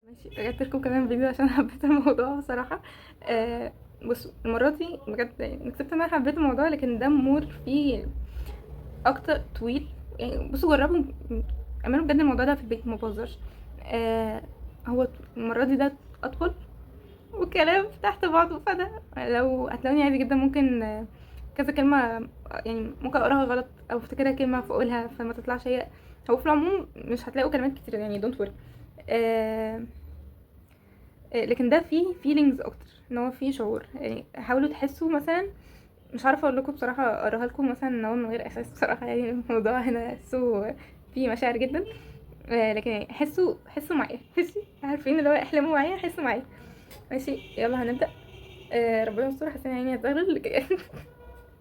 ماشي، رجعت لكم كمان فيديو عشان حبيت الموضوع بصراحة. بصوا المرة دي بجد يعني اكتشفت ان انا حبيت الموضوع، لكن ده مور فيه اكتر طويل. يعني بصوا جربوا اعملوا بجد الموضوع ده في البيت، ما بهزرش. آه هو المرة دي ده اطول وكلام تحت بعضه، فده لو هتلاقوني عادي جدا ممكن كذا كلمة، يعني ممكن اقراها غلط او افتكرها كلمة فاقولها فما تطلعش هي. هو في العموم مش هتلاقوا كلمات كتير، يعني دونت وري. لكن ده فيه feelings اكتر، ان هو فيه شعور. يعني حاولوا تحسوا مثلا، مش عارفه اقول لكم بصراحه، اقراها لكم مثلا ان هو من غير احساس بصراحه. يعني الموضوع هنا سو فيه مشاعر جدا. لكن يعني حسوا معايا ماشي، عارفين اللي هو احلموا معايا، حسوا معايا. ماشي يلا هنبدا. ربنا يستر، حاسه ان عيني هتزغلل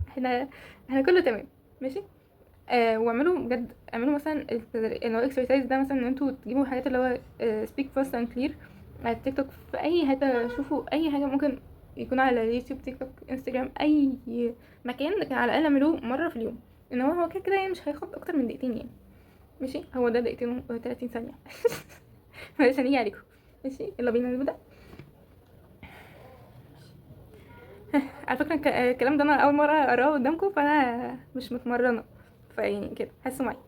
احنا احنا كله تمام. ماشي. واعملوا بجد، اعملوا مثلا اللي هو اكسرسايز ده، مثلا ان انتوا تجيبوا حاجات اللي هو speak fast and clear على التيك توك، في اي حته شوفوا اي حاجه ممكن يكون على اليوتيوب، تيك توك، انستجرام، اي مكان، لكن على الاقل اعملوه مره في اليوم. ان هو كده كده يعني مش هياخد اكتر من دقيقتين يعني. ماشي، هو ده دقيقتين و30 ثانيه معلش هنيجي عليكم. ماشي يلا بينا نبدا. على فكره الكلام ده انا اول مره اقراه قدامكم، فانا مش متمرنه، فيعني كده حسوا معايا.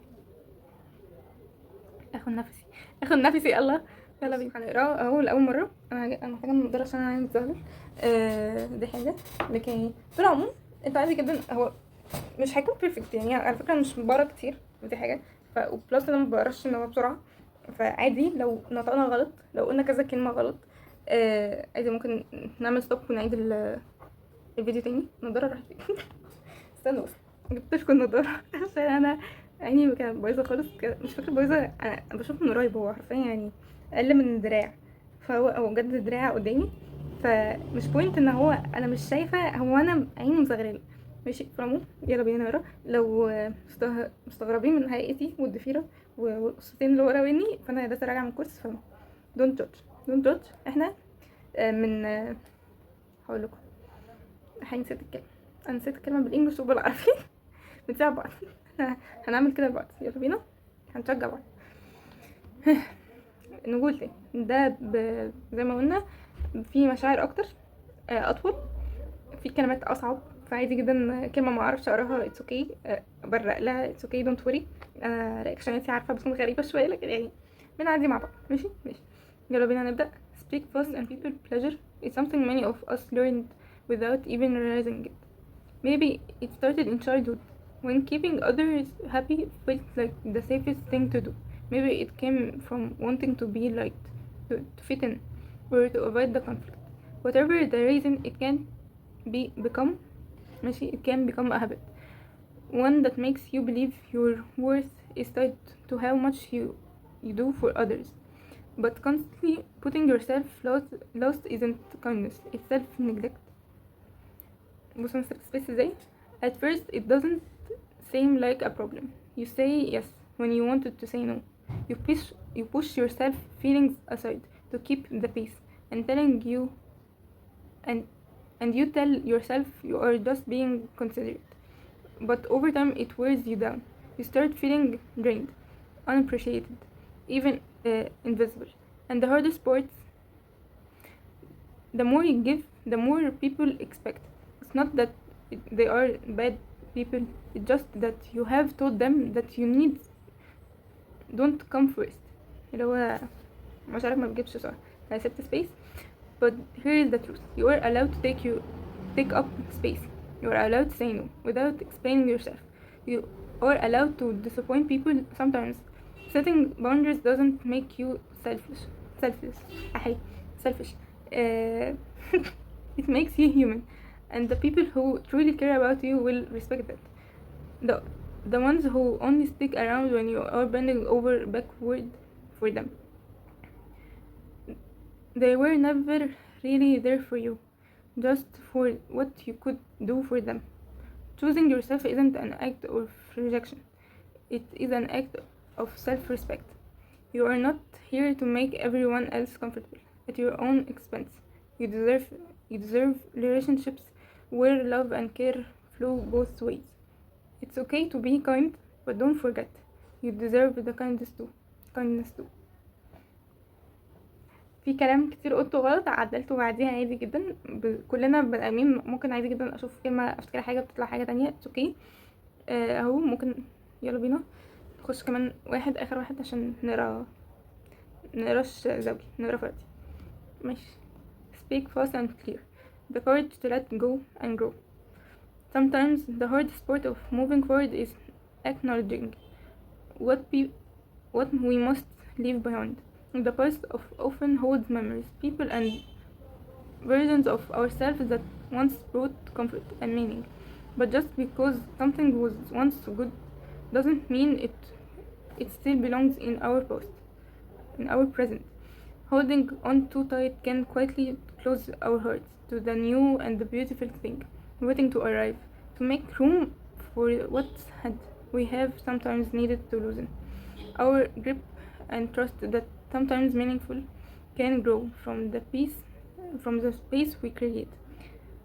اخد نفسي، اخد نفسي، يلا يلا بينا هنقراه اهو لاول مره. انا محتاجه النضاره عشان انا عيني بتزغلل. دي حاجه. لكن في العموم انت عادي جدا، هو مش هيكون بيرفكت يعني. على فكره مش بقرا كتير، ودي حاجه. وبلس انا ما بقراش ان هو بسرعه، فعادي لو نطقنا غلط، لو قلنا كذا كلمه غلط. عادي ممكن نعمل ستوب ونعيد الفيديو تاني. النضاره راحت فين؟ استنوا بس، جبتلكوا النضاره عشان انا عيني كانت بايظه خالص كده. مش فاكره بايظه، انا بشوف من قريب، هو حرفيا يعني اقل من الدراع. فهو بجد الدراع قدامي، فمش بوينت ان هو انا مش شايفه، هو انا عيني مزغلله. ماشي في العموم يلا بينا نقرا. لو مستغربين من هيئتي والضفيره والقصتين اللي ورا مني، فانا لسه راجعه من الكورس، ف دونت جادج، دونت جادج. احنا من هقول لكم، نسيت الكلمه. انا نسيت الكلمه بالانجلش وبالعربي بنساع بعض. هنعمل كده لبعض، يلا بينا هنشجع بعض. نقول تاني ده زي ما قلنا في مشاعر اكتر، اطول، في كلمات اصعب. فعادي جدا كلمه ما اعرفش اقراها اتس اوكي، برق لها اتس اوكي دونت وري. انا رياكشناتي عارفه بتكون غريبه شويه، لكن يعني بنعدي مع بعض. ماشي ماشي يلا بينا نبدا. Speak fast and people pleasure is something many of us learned without even realizing it. Maybe it started in childhood, when keeping others happy felt like the safest thing to do. Maybe it came from wanting to be liked, to fit in, or to avoid the conflict. Whatever the reason, it can become ماشي, it can become a habit, one that makes you believe your worth is tied to how much you do for others. But constantly putting yourself lost isn't kindness, it's self-neglect. بص انا سبت سبيس ازاي. At first it doesn't seem like a problem. You say yes when you wanted to say no. You push yourself feelings aside to keep the peace, and telling you and and you tell yourself you are just being considerate. But over time it wears you down. You start feeling drained, unappreciated, even invisible. And the hardest part, the more you give, the more people expect. It's not that they are bad people, it's just that you have told them that you need don't come first. اللي هو مش عارف ما بجيبش صح. I سبت space. But here is the truth. You are allowed to take up space. You are allowed to say no without explaining yourself. You are allowed to disappoint people sometimes. Setting boundaries doesn't make you selfish. أحي selfish. Uh, it makes you human, and the people who truly care about you will respect that. The the ones who only stick around when you are bending over backward for them. They were never really there for you, just for what you could do for them. Choosing yourself isn't an act of rejection, it is an act of self-respect. You are not here to make everyone else comfortable at your own expense. You deserve you deserve relationships where love and care flow both ways. It's okay to be kind, but don't forget, you deserve the kindness too. Kindness too. في كلام كتير قلته غلط عدلته بعديها عادي جدا. كلنا بني ادمين، ممكن عادي جدا اشوف كلمه افتكر حاجه بتطلع حاجه تانية. اتس اوكي. اهو ممكن. يلا بينا نخش كمان واحد، اخر واحد عشان نقراش زوجي، نقرا فردي. ماشي. Speak fast and clear. The courage to let go and grow. Sometimes the hardest part of moving forward is acknowledging what we must leave behind. The past often holds memories, people, and versions of ourselves that once brought comfort and meaning. But just because something was once good doesn't mean it still belongs in our past, in our present. Holding on too tight can quietly close our hearts to the new and the beautiful thing waiting to arrive. To make room for what had we have sometimes needed to loosen our grip and trust that sometimes meaningful can grow from the space we create.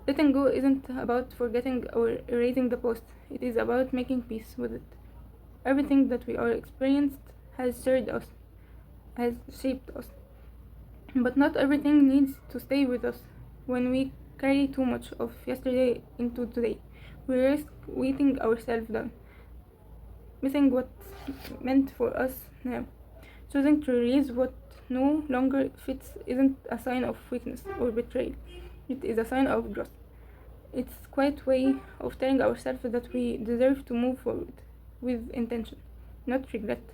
Letting go isn't about forgetting or erasing the past. It is about making peace with it. Everything that we are experienced has served us, has shaped us. But not everything needs to stay with us. When we carry too much of yesterday into today, we risk weighting ourselves down, missing what's meant for us now. Choosing to release what no longer fits isn't a sign of weakness or betrayal. It is a sign of growth. It's a quiet way of telling ourselves that we deserve to move forward with intention, not regret.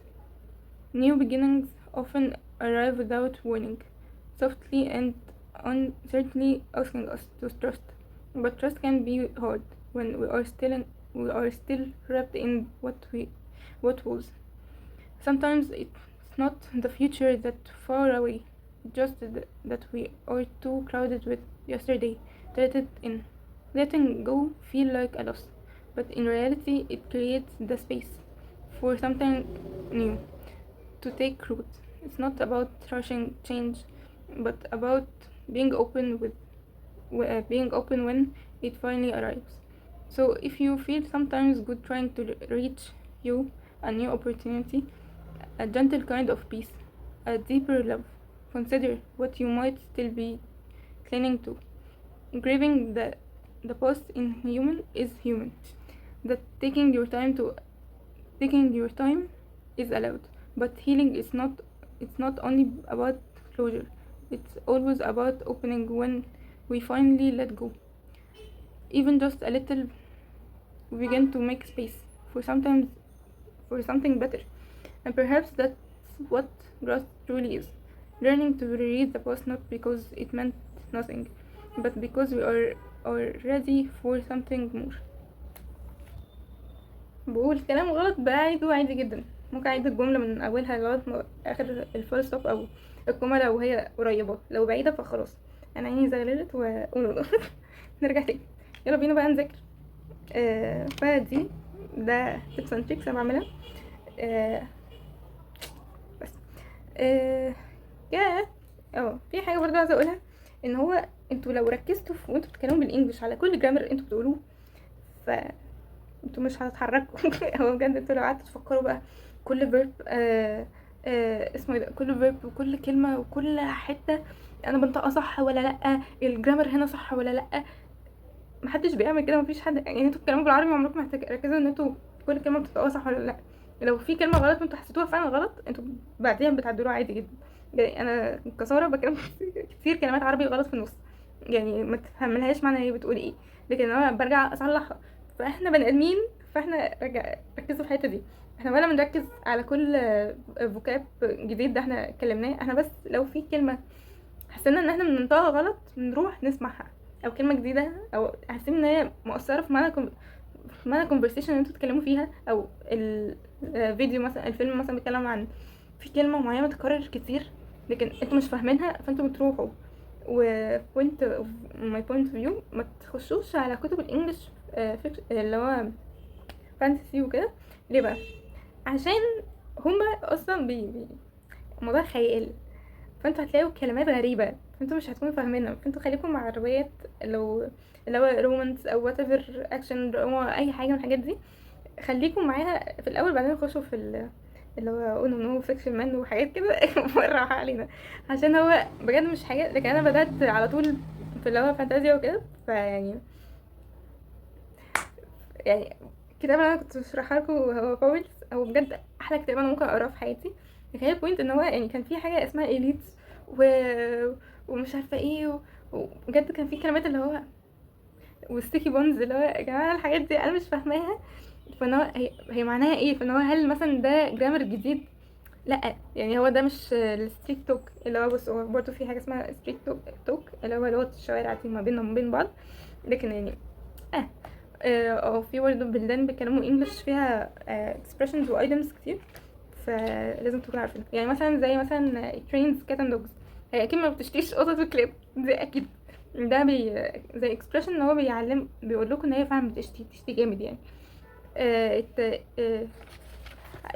New beginnings often arrive without warning, softly and uncertainly asking us to trust. But trust can be hard when we are still wrapped in what was. Sometimes it's not the future that far away, just that we are too crowded with yesterday to let it in. Letting go feel like a loss, but in reality it creates the space for something new to take root. It's not about rushing change, but about being being open when it finally arrives. So if you feel sometimes good trying to reach you a new opportunity, a gentle kind of peace, a deeper love, consider what you might still be clinging to. Grieving the past in human is human. That taking your time is allowed. But healing is not, it's not only about closure. It's always about opening when we finally let go. Even just a little, we begin to make space for something better. And perhaps that's what growth truly is. Learning to release the past not because it meant nothing, but because we are ready for something more. بقول كلام غلط بعيده عادي جدا. ممكن اعيد الجمله من اولها لغايه اخر الفول ستوب، او الجمله لو هي قريبه. لو بعيده فخلاص انا عيني زغللت نرجع تاني. يلا بينا بقى نذاكر. فدي ده tips and tricks انا بعملها. بس يا في حاجه برضه عايزه اقولها، ان هو انتوا لو ركزتوا وانتوا بتتكلموا بالانجلش على كل جرامر انتوا بتقولوه، ف انتوا مش هتتحركوا. هو بجد انتوا لو قعدتوا تفكروا بقى كل فيرب اسمه ايه ده، كل فيرب وكل كلمه وكل حته انا بنطقها صح ولا لا، الجرامر هنا صح ولا لا. محدش بيعمل كده، مفيش حد. يعني انتوا بتتكلموا بالعربي عمركم ما هتركزوا ان انتوا كل كلمه بتنطقوها صح ولا لا. لو في كلمه غلط وانتوا حسيتوها فعلا غلط، انتوا بعدين بتعدلوها عادي جدا. يعني انا كساره بكلم كتير كلمات عربي غلط في النص، يعني ما تفهملهاش معنى هي بتقول ايه، لكن انا برجع اصلحها. فاحنا بني ادمين، فاحنا ركزوا في الحته دي. احنا ولا بنركز على كل فوكاب جديد ده احنا اتكلمناه. احنا بس لو في كلمه حسينا ان احنا بننطقها غلط نروح نسمعها، او كلمه جديده او حاسين ان هي مؤثره في معنى كونفرسيشن اللي انتوا بتتكلموا فيها، او الفيديو مثلا، الفيلم مثلا بيتكلم عن في كلمه معينه بتتكرر كتير لكن انتوا مش فاهمينها، فانتوا بتروحوا وبوينت ماي بوينت فيو ما تخشوش على كتب الانجليش اللي هو فانتسي وكده. ليه بقى؟ عشان هما اصلا موضوع خيال، فانتوا هتلاقوا كلمات غريبه فانتوا مش هتكونوا فاهمينها. فانتوا خليكم مع الروايات اللي هو رومانس او وات ايفر، اكشن، دراما، اي حاجه من الحاجات دي. خليكم معاها في الاول، بعدين خشوا في اللي هو اونو نو فيكشن مان وحاجات كده بالراحه علينا، عشان هو بجد مش حاجات. لكن انا بدات على طول في اللي هو فانتازيا وكده، فيعني يعني الكتاب اللي انا كنت بشرحها لكم هو باولز، هو بجد احلى كتاب انا ممكن اقراه في حياتي. لكن هي البوينت ان هو يعني كان في حاجه اسمها اليتس و... ومش عارفه ايه وبجد كان في كلمات اللي هو والستيكي بونز، اللي هو يا جماعه الحاجات دي انا مش فاهماها. فان هو هي معناها ايه؟ فان هو هل مثلا ده جرامر جديد؟ لا، يعني هو ده مش الستريت توك. اللي هو بص، هو برضه في حاجه اسمها ستريت توك اللي هو لغه الشوارع دي ما بيننا وما بين بعض. لكن يعني اه او في برضه بلدان بيتكلموا انجلش فيها expressions و items كتير، فلازم تكون عارفين. يعني مثلا زي مثلا trains cat and dogs، هي اكيد ما بتشتريش قطط وكلاب دي اكيد. ده زي expression ان هو بيقول لكم ان هي فعلا بتشتي جامد يعني.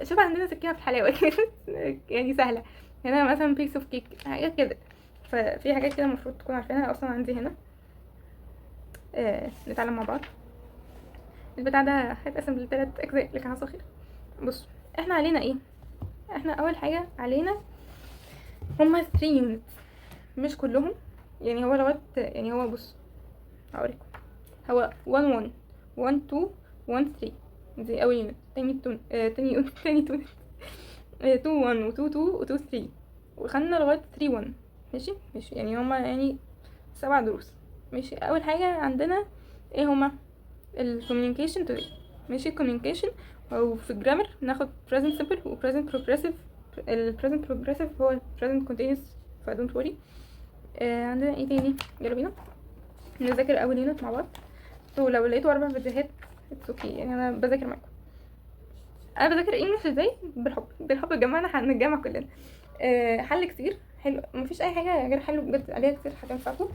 شوف عندنا سكينة في الحلاوة يعني سهلة. هنا مثلا بيس اوف كيك، حاجات كده. ففي حاجات كده المفروض تكون عارفينها. اصلا عندي هنا نتعلم مع بعض. البتاع ده هيتقسم ل3 اجزاء لكن صغير. بص، احنا علينا ايه؟ احنا اول حاجة علينا هما 3 يونتس، مش كلهم. يعني هو لغاية يعني هو بص هوريكم. هو 1 1 2 1 3 دي اول يونت. تاني يونت تاني يونت 2 1 و 2 2 و 2 3 وخدنا لغايه 3 1. ماشي يعني هما يعني 7 دروس. ماشي، اول حاجه عندنا ايه هما؟ الكوميونيكيشن today. ماشي، الكوميونيكيشن او في الجرامر ناخد present simple و present progressive. ال present progressive هو present continuous، ف don't worry. عندنا ايه تاني؟ يلا بينا نذاكر اول يونت مع بعض. ولو لقيتوا 4 فيديوهات it's okay، يعني انا بذاكر معاكم. انا بذاكر انجلش ازاي؟ بالحب جمعنا هنتجمع كلنا. حل كتير حلو، مفيش اي حاجه غير حلو بجد عليها كتير هتنفعكم.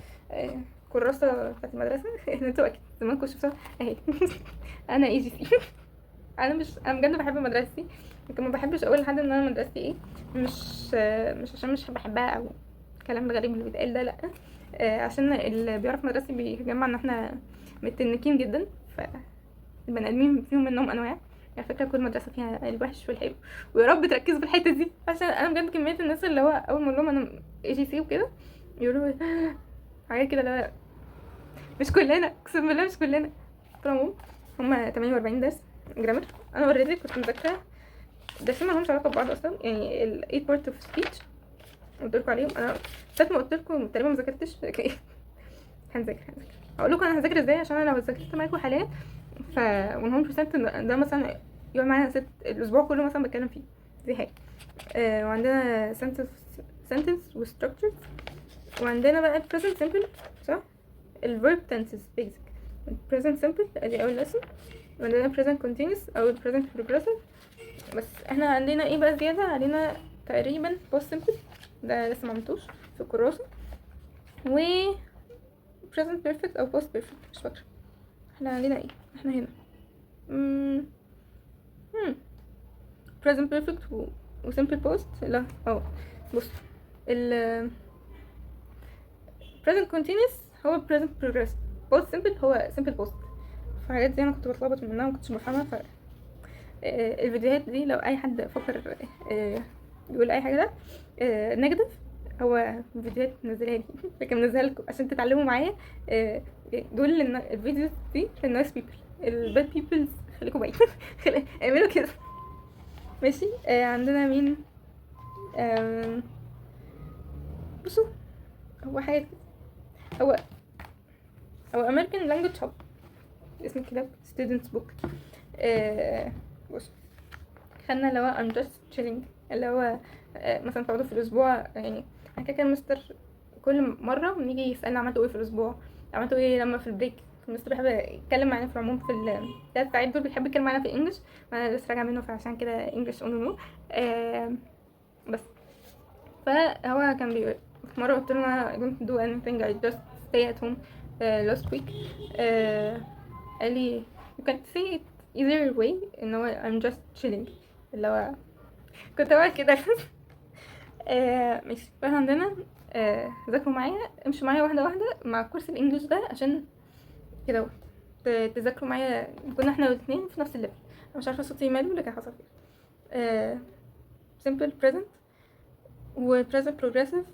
كراسه بتاعت المدرسه انتوا اكيد زمانكم شفتوها اهي انا اي جي سي انا بجد بحب مدرستي، لكن ما بحبش اقول لحد ان انا مدرستي ايه. مش عشان مش بحبها او الكلام الغريب اللي بيتقال ده، لا. عشان اللي بيعرف مدرستي بيجمع ان احنا متنكين جدا، فالبني ادمين فيهم منهم انواع. على فكره كل مدرسه فيها الوحش والحلو، ويا رب تركزوا في الحته دي، عشان انا بجد كميه الناس اللي هو اول ما اقول لهم انا اي جي سي وكده يقولوا حاجات كده. لا مش كلنا، اقسم بالله مش كلنا. طبعا هما 48 درس جرامر. انا اوريدي كنت مذاكره درسين مالهمش علاقه ببعض اصلا، يعني ال 8 بارت اوف سبيتش قلت لكم عليهم. انا ساعه ما قلت لكم تقريبا ما ذاكرتش هنذاكر. هقول لكم انا هذاكر ازاي، عشان انا لو ذاكرت معاكم حاليا ف 100% ده مثلا يقعد معانا الاسبوع كله مثلا بتكلم فيه. دي حاجه. وعندنا sentence و structure. وعندنا بقى present simple، صح؟ ال verb tenses basic. present simple ادي اول lesson. وعندنا present continuous او present progressive. بس احنا عندنا ايه بقى زياده علينا؟ تقريبا past simple ده لسه ما عملتوش في الكراسه، و present perfect او past perfect مش فاكره. احنا عندنا ايه؟ احنا هنا present perfect و simple past. لا بص، ال present continuous هو present progressive، past simple هو simple past. فحاجات دي انا كنت بتلخبط منها وما كنتش بفهمها. ف الفيديوهات دي لو اي حد فكر يقول اي حاجه ده نيجاتيف، هو فيديوهات نزلها لي لكن منزلها لكم عشان تتعلموا معايا. دول الفيديوز دي للنايس بيبل. الباد بيبلز خليكم بعيد اعملوا كده. ماشي. عندنا مين؟ بصوا، هو حاجه هو American Language Hub، اسم الكتاب Students Book. بص، خدنا اللي هو I'm just chilling، اللي هو مثلا تقعدوا في الاسبوع. يعني كده كان مستر كل مره بنيجي يسالنا عملتوا ايه في الاسبوع، عملتوا ايه لما في البريك. المستر بيحب يتكلم معانا في العموم في ال3 ساعات دول، بيحب يتكلم معانا في الانجليش، وانا لسه راجعه منه فعشان كده انجلش اون نو. بس فهو كان بيقول في مره قلت له I don't do anything I just stay at home last week. قال لي you can say it either way ان هو I'm just chilling، اللي هو كنت بقول كده ماشي. فاحنا عندنا ذاكروا معايا، امشوا معايا واحده واحده مع كورس الانجليش ده، عشان كده تذاكروا معايا. كنا احنا الاثنين في نفس الليفل. انا مش عارفه صوتي ماله لكن حصل كده. simple present و present progressive